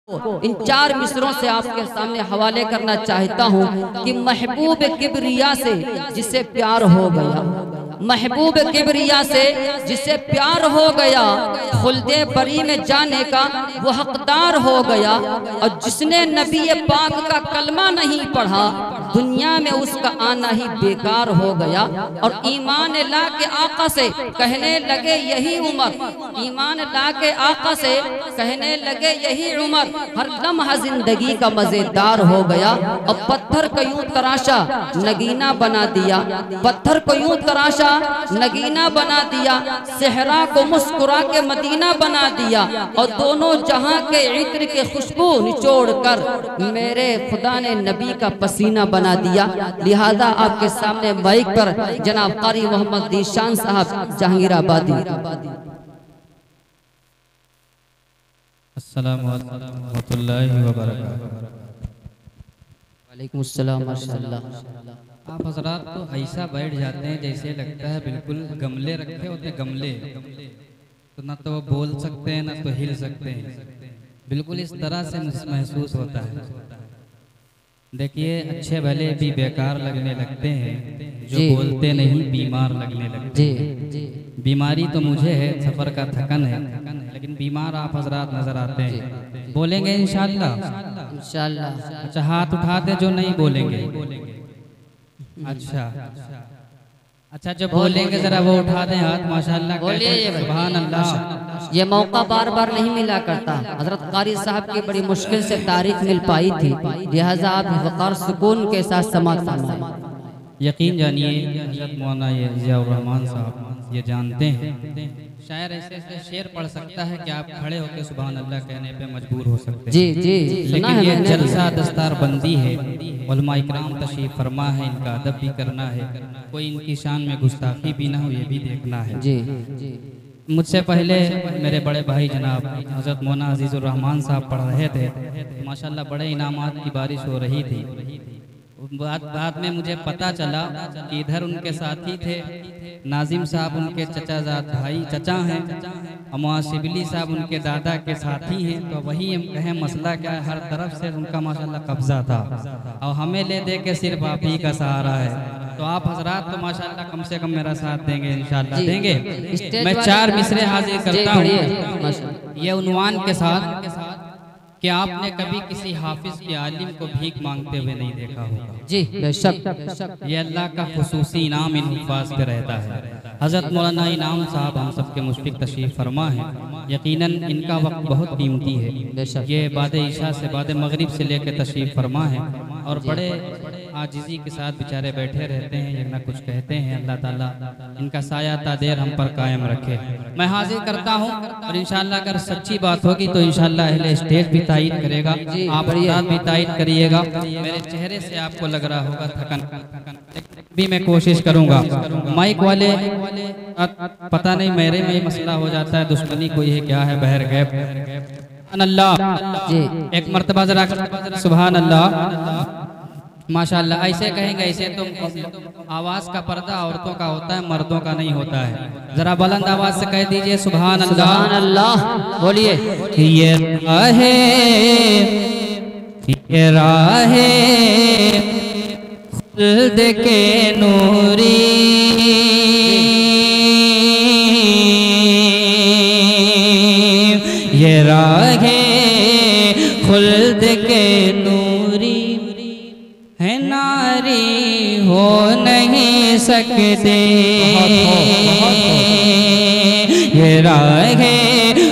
इन 4 मिसरों से आपके सामने हवाले करना चाहता हूँ कि महबूब किबरिया से जिसे प्यार हो गया, महबूब किबरिया से जिसे प्यार हो गया, खुल्दे बरी में जाने का वो हकदार हो गया। और जिसने नबी पाक का कलमा नहीं पढ़ा, दुनिया में उसका आना ही बेकार हो गया। और ईमान ला के आका से कहने लगे यही उम्र, ईमान ला के आका से कहने लगे यही उम्र, हर लम्हा जिंदगी का मजेदार हो गया। और पत्थर को यूं तराशा नगीना बना दिया, पत्थर को यूं तराशा नगीना बना दिया, सहरा को मुस्कुरा के मदीना बना दिया। और दोनों जहां के इत्र के खुशबू निचोड़ कर मेरे खुदा ने नबी का पसीना बना दिया। लिहाजा आपके सामने माइक पर जनाब कारी मोहम्मद दीशान साहब जहांगीराबादी। अस्सलामु अलैकुम रहमतुल्लाहि व बरकातहू। वालेकुम अस्सलाम माशाअल्लाह। आप हजरात तो ऐसा बैठ जाते हैं जैसे लगता है बिल्कुल गमले रखे होते, गमले तो ना तो वो बोल सकते हैं ना तो हिल सकते हैं, बिल्कुल इस तरह से महसूस होता है। देखिए अच्छे भले भी बेकार लगने लगते हैं, जो बोलते नहीं बीमार लगने लगते हैं। बीमारी तो मुझे है, सफ़र का थकन है, लेकिन बीमार आप हजरात नजर आते हैं। बोलेंगे इंशाअल्लाह इंशाअल्लाह। अच्छा हाथ उठाते जो नहीं बोलेंगे। अच्छा अच्छा जो बोलेंगे जरा वो उठा दें हाथ। माशाअल्लाह बोलिए सुभान अल्लाह। ये मौका बार बार नहीं मिला करता। हजरत कारी साहब की बड़ी मुश्किल से तारीख मिल पाई थी, लिहाजा आप वक़ार सुकून के साथ समाअत फरमाएं। यकीन जानिए हजरत मौलाना ज़ियाउर रहमान साहब ये जानते हैं, शायर ऐसे ऐसे शेर पढ़ सकता है कि आप खड़े होकर सुभान अल्लाह कहने पे मजबूर हो सकते हैं। जी जी, लेकिन ये जलसा दस्तार बंदी है, उलमा इकराम तशरीफ फरमा है, इनका अदब भी करना है, कोई इनकी शान में गुस्ताखी भी ना हो ये भी देखना है। जी मुझसे पहले मेरे बड़े भाई जनाब हजरत मौलाना अजीज़ुर रहमान साहब पढ़ रहे थे, माशाल्लाह बड़े इनामात की बारिश हो रही थी। बाद में मुझे पता चला कि इधर उनके साथी थे नाजिम साहब, उनके चचाजाद भाई चचा हैं, और शिबली साहब उनके दादा के साथी हैं। तो वही हम कहें मसला क्या है, हर तरफ से उनका माशाल्लाह कब्जा था और हमें ले दे के सिर्फ आप ही का सहारा है। तो आप हजरात तो माशाल्लाह कम से कम मेरा साथ देंगे इंशाल्लाह देंगे। मैं 4 मिसरे हाजिर करता हूँ ये उन्वान के साथ कि आपने कभी किसी हाफिज के आलिम को भीख मांगते हुए नहीं देखा होगा। जी बेशक, ये अल्लाह का खुसूसी इनाम इन हुफ्फाज पे रहता है। हजरत मौलाना इनाम साहब हम सबके मुशफिक तशरीफ फरमा है, यकीनन इनका वक्त बहुत कीमती है। ये बाद ईशा से बाद मगरिब से लेकर तशरीफ फरमा है और बड़े आजिज़ी के साथ बेचारे बैठे रहते हैं, ये ना कुछ कहते हैं। अल्लाह ताला इनका साया ता देर हम पर कायम रखे। मैं हाजिर करता हूँ और इंशाअल्लाह अगर सच्ची बात होगी तो इंशाअल्लाह अहले स्टेज भी तायीद करेगा, आप भी तायीद करिएगा। मेरे चेहरे से आपको लग रहा होगा थकन भी, मैं कोशिश करूंगा। माइक वाले पता नहीं मेरे में मसला हो जाता है, दुश्मनी कोई है क्या है, बहर गैब अल्लाह। एक मर्तबा जरा सुभान अल्लाह माशाअल्लाह ऐसे कहेंगे। ऐसे तो आवाज का पर्दा औरतों का होता है, मर्दों का नहीं होता है। जरा बुलंद आवाज से कह दीजिए सुभान अल्लाह। सुभान अल्लाह बोलिए। ये राहे खुल्द के नूरी, ये राहे खुल्द के नूरी है, नारी हो नहीं सकते। ये राहे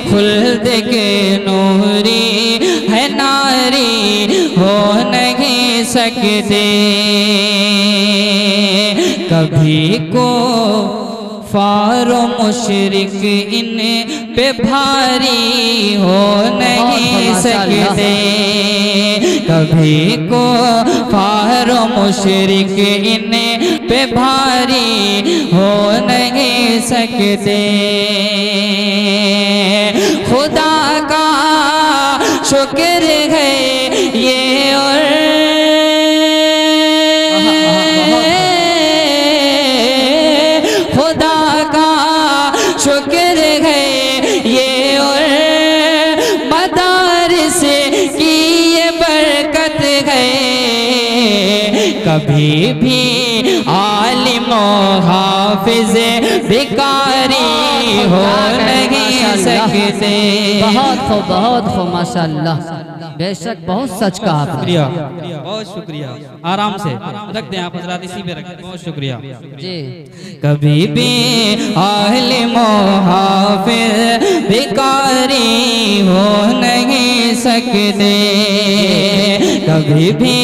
खुल्द के नूरी है, नारी हो नहीं सकते। कभी को फारो मुशरिक इन पे भारी हो नहीं सकते। कभी को फारो मुशरिक इन पे भारी हो नहीं सकते। खुदा का शुक्र है ये और खुदा का शुक्र है ये और मदार से कभी भी आलिम हाफिज भिखारी हो नहीं सकते। बहुत खूब माशाअल्लाह, बेशक बहुत सच कहा आपने। शुक्रिया, बहुत शुक्रिया। आराम से रख दें आप हजरात, इसी पे रख दें। बहुत शुक्रिया जी। कभी भी आलिम हाफिज भिखारी हो नहीं सकते, कभी भी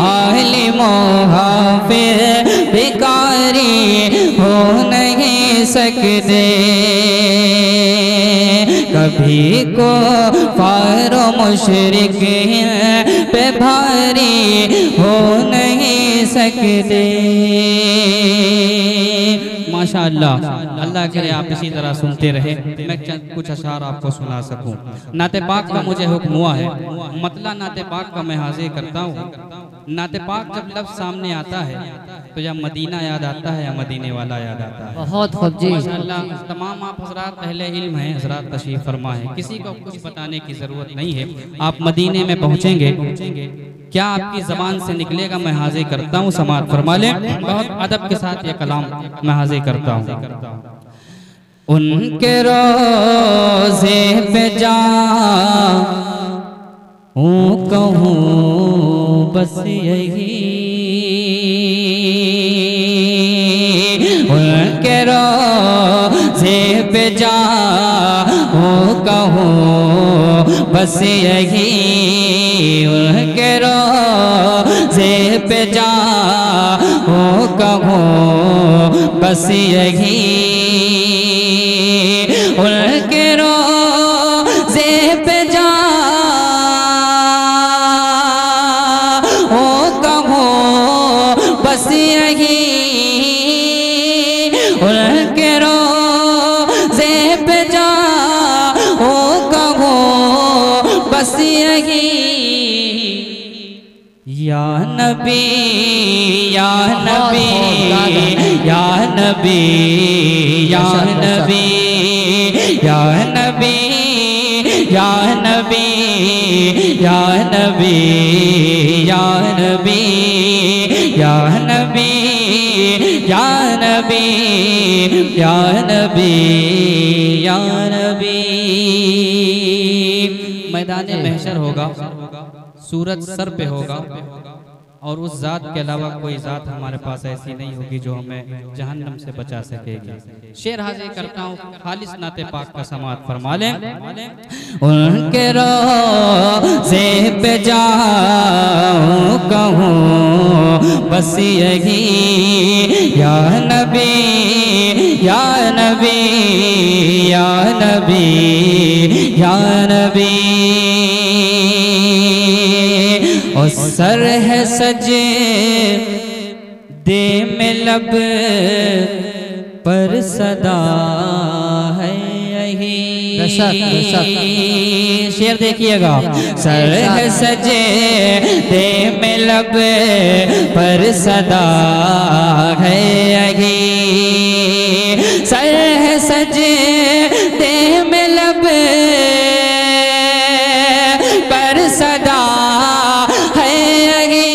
आलिम हाफिज भिखारी हो नहीं सकते। कभी को फारो मुशरिक पे भारी हो नहीं सकते। माशाअल्लाह, अल्लाह करे आप इसी तरह सुनते रहे। मैं कुछ अशार आपको सुना सकूं। नाते पाक का मुझे हुक्म हुआ है, मतलब नाते पाक का मैं हाजिर करता हूँ। नाते पाक जब लफ्ज़ सामने आता है तो या मदीना याद आता है या मदीने वाला याद आता है। बहुत खूब जी। माशाअल्लाह, तमाम आप हजरात अहले इल्म हैं, हजरात तशरीफ फरमा है, किसी को कुछ बताने की ज़रूरत नहीं है। आप मदीने में पहुँचेंगे, क्या आपकी ज़बान से निकलेगा मैं हाजिर करता हूँ, समाअत फरमा लें। बहुत अदब के साथ ये कलाम मैं हाजिर करता हूँ। उनके रोज़े पे जाऊं कहूँ बस यही, उनके रोज़े पे जाऊं कहूँ बस यही, उनके रोज़े पे जाऊं कहूँ बस यही, उनके रोज़े पे जाऊं कहूँ बस यही, उनके रोज़े पे जाऊं कहूँ बस यही। या नबी या नबी या नबी या नबी या नबी या नबी या नबी या नबी या नबी या नबी या नबी या नबी। मैदान महशर होगा, सूरज सर पे होगा और उस ज़ात के अलावा कोई ज़ात हमारे पास ऐसी नहीं होगी जो हमें जहन्नम से बचा सकेगी। शेर हाजिर करता हूँ, खालिस नाते पाक का समाअत फरमा लें। उनके रोज़े पे जाऊं कहूँ बस यही, या नबी या नबी या नबी या नबी। और सर है सजे दे में लब पर सदा है यही। शेर देखिएगा, सर है सजे दे में लब पर सदा है यही, सर है सजे दे में लब पर सदा है यही,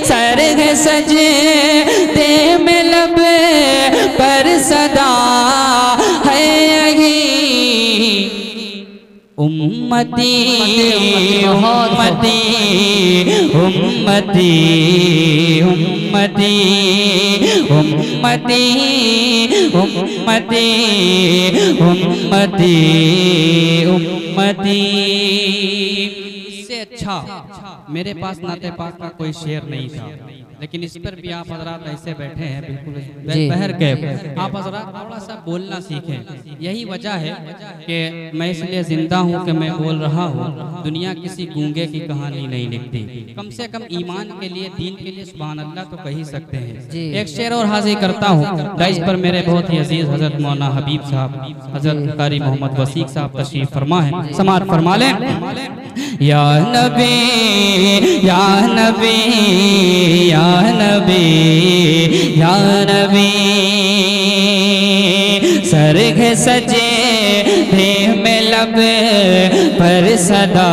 सर है सजे दे में लब पर सदा है यही। उम्मती उम्मती उम्मती उम्मती उम्मती उम्मती उम्मती उम्मती। इससे अच्छा मेरे पास नाते पाक का कोई शेर नहीं था, लेकिन इस पर भी आप हजरात ऐसे बैठे हैं बिल्कुल बहर के। आप हजरात थोड़ा सा बोलना सीखें। यही वजह है कि मैं इसलिए जिंदा हूँ कि मैं बोल रहा हूँ। दुनिया किसी गूंगे की कहानी नहीं लिखती, कम से कम ईमान के लिए, दीन के लिए सुभान अल्लाह तो कह ही सकते हैं। एक शेर और हाजिर करता हूँ, इस पर मेरे बहुत ही अजीज हजरत मौलाना हबीब साहब, हजरत कारी मोहम्मद वसीक साहब तशरीफ फरमा है, समाअत फरमा लें। या नबी या नबी या नबी या नबी, सर है सजे दे में लब पर सदा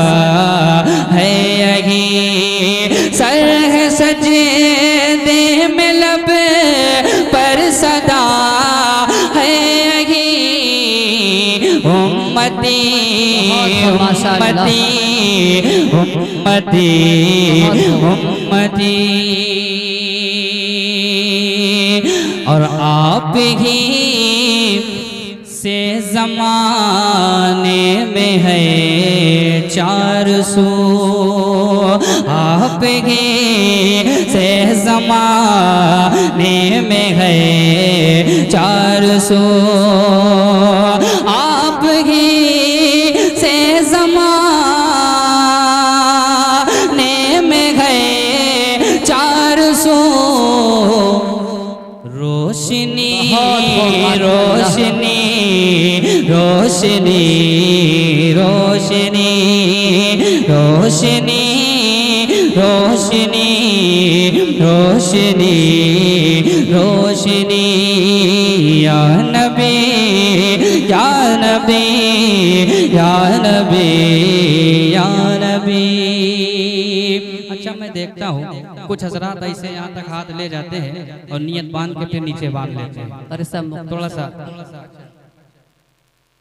है यही, सर है सजदे में लब पर सदा है यही उम्मती उम्मती उम्मती उम्मती। और आप ही से ज़माने में है चार सू, आप ही से ज़माने में है चार सू, आप ही से ज़माने में है चार सू। रोशनी रोशनी रोशनी रोशनी रोशनी रोशनी रोशनी रोशनी। या नबी या नबी या नबी या नबी। अच्छा मैं देखता हूँ कुछ हजरात ऐसे यहाँ तक हाथ ले जाते हैं और नियत बांध के फिर नीचे बांध लेते हैं। अरे सब थोड़ा सा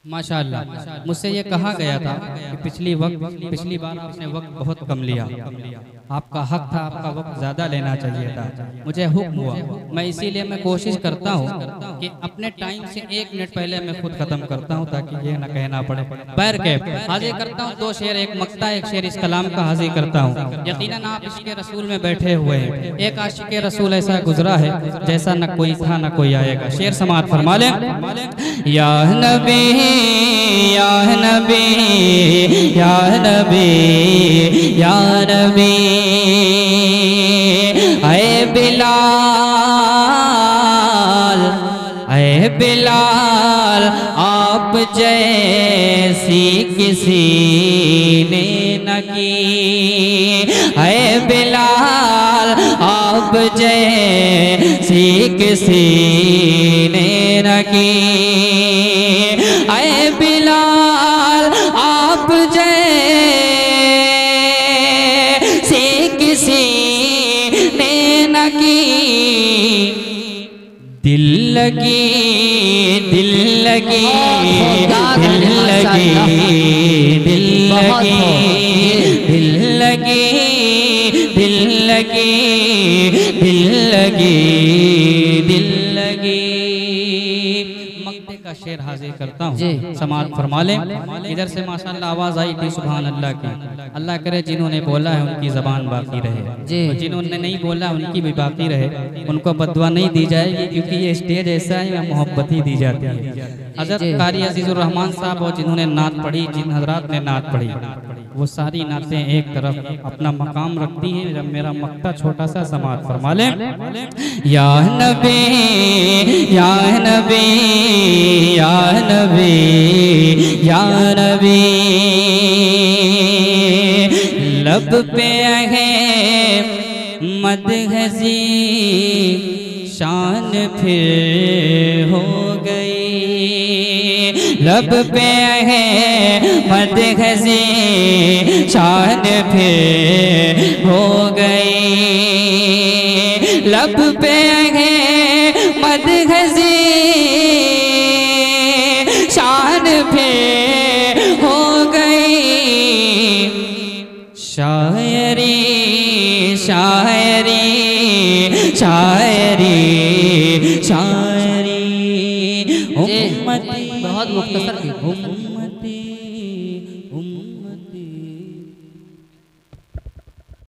माशाअल्लाह। मुझसे ये कहा गया था कि पिछली बार आपने वक्त बहुत कम लिया, आपका हक था, आपका वक्त ज्यादा लेना चाहिए था। मुझे हुक्म हुआ, मैं इसीलिए मैं कोशिश करता हूँ कि अपने टाइम से 1 मिनट पहले मैं खुद खत्म करता हूँ ताकि ये ना कहना पड़े। पैर के हाजिर करता हूँ 2 शेर, एक मक्ता एक शेर इस कलाम का हाजिर करता हूँ। यकीनन आप इश्क़ रसूल में बैठे हुए हैं, एक आशिक़ रसूल ऐसा गुजरा है जैसा न कोई था न कोई आएगा। शेर समाअत फरमा लें। या नबी या नबी या नबी या नबी। ऐ बिलाल ऐ बिलाल आप जैसी किसी ने न की। ऐ बिलाल आप जैसी किसी ने न की। ऐ बिलाल आप जैसी किसी ने न की। दिल लगी दिल लगी दिल लगी दिल लगी दिल लगी दिल लगी दिल लगी दिल लगी। मक्ते का शेर हाजिर करता हूँ, समाअत फरमा लें। इधर से माशाअल्लाह आवाज़ आई थी सुभान अल्लाह की। अल्लाह करे जिन्होंने बोला है उनकी ज़बान बाकी रहे, और जिन्होंने नहीं बोला उनकी भी बाकी रहे। उनको बद्दुआ नहीं दी जाएगी क्योंकि ये स्टेज ऐसा है, यहाँ मोहब्बत ही दी जाती है। हज़रत कारी अजीज़ुर रहमान साहब और जिन्होंने नात पढ़ी, जिन हजरात ने नात पढ़ी, वो सारी नातें एक तरफ अपना मकाम रखती हैं। जब मेरा मक्ता छोटा सा समाअत फरमा लें। या नबी या नबी या नबी या नबी। लब पे है मदहज़ी शान फिर हो गई। लब पे है मदहज़ी शान फिर हो गई। लब पे है मदहज़ी शान फिर हो गई। शायरी शायरी शायरी शायरी। बहुत मुख्तसर की